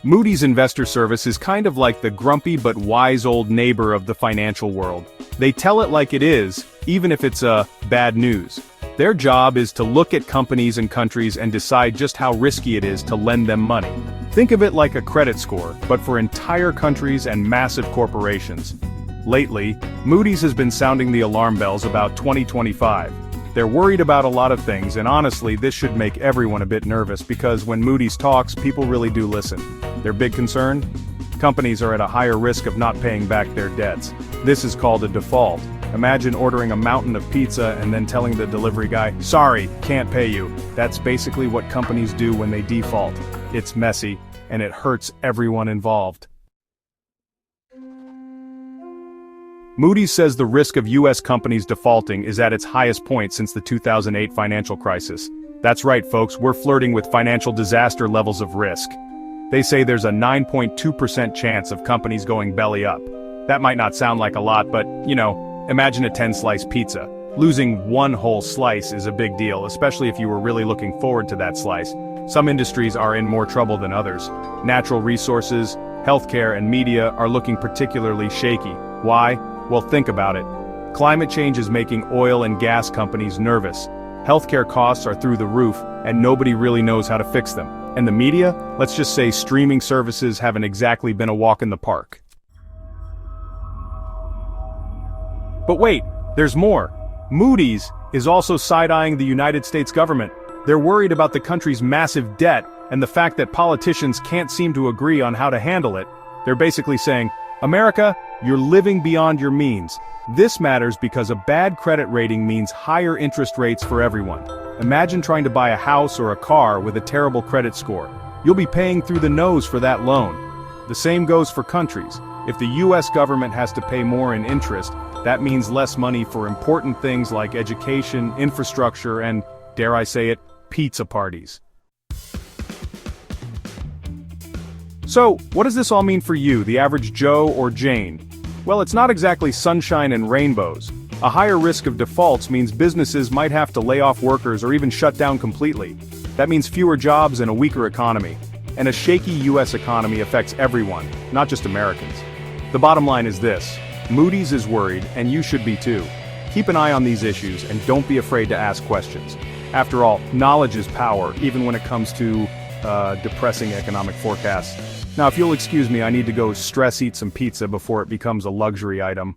Moody's Investor Service is kind of like the grumpy but wise old neighbor of the financial world. They tell it like it is, even if it's bad news. Their job is to look at companies and countries and decide just how risky it is to lend them money. Think of it like a credit score, but for entire countries and massive corporations. Lately, Moody's has been sounding the alarm bells about 2025. They're worried about a lot of things, and honestly, this should make everyone a bit nervous because when Moody's talks, people really do listen. Their big concern? Companies are at a higher risk of not paying back their debts. This is called a default. Imagine ordering a mountain of pizza and then telling the delivery guy, "Sorry, can't pay you." That's basically what companies do when they default. It's messy, and it hurts everyone involved. Moody's says the risk of U.S. companies defaulting is at its highest point since the 2008 financial crisis. That's right, folks, we're flirting with financial disaster levels of risk. They say there's a 9.2% chance of companies going belly up. That might not sound like a lot, but, imagine a 10-slice pizza. Losing one whole slice is a big deal, especially if you were really looking forward to that slice. Some industries are in more trouble than others. Natural resources, healthcare, and media are looking particularly shaky. Why? Well, think about it. Climate change is making oil and gas companies nervous. Healthcare costs are through the roof, and nobody really knows how to fix them. And the media? Let's just say streaming services haven't exactly been a walk in the park. But wait, there's more. Moody's is also side-eyeing the United States government. They're worried about the country's massive debt and the fact that politicians can't seem to agree on how to handle it. They're basically saying, America, you're living beyond your means. This matters because a bad credit rating means higher interest rates for everyone. Imagine trying to buy a house or a car with a terrible credit score. You'll be paying through the nose for that loan. The same goes for countries. If the US government has to pay more in interest, that means less money for important things like education, infrastructure, and, dare I say it, pizza parties. So, what does this all mean for you, the average Joe or Jane? Well, it's not exactly sunshine and rainbows. A higher risk of defaults means businesses might have to lay off workers or even shut down completely. That means fewer jobs and a weaker economy. And a shaky US economy affects everyone, not just Americans. The bottom line is this: Moody's is worried, and you should be too. Keep an eye on these issues and don't be afraid to ask questions. After all, knowledge is power, even when it comes to depressing economic forecasts. Now, if you'll excuse me, I need to go stress eat some pizza before it becomes a luxury item.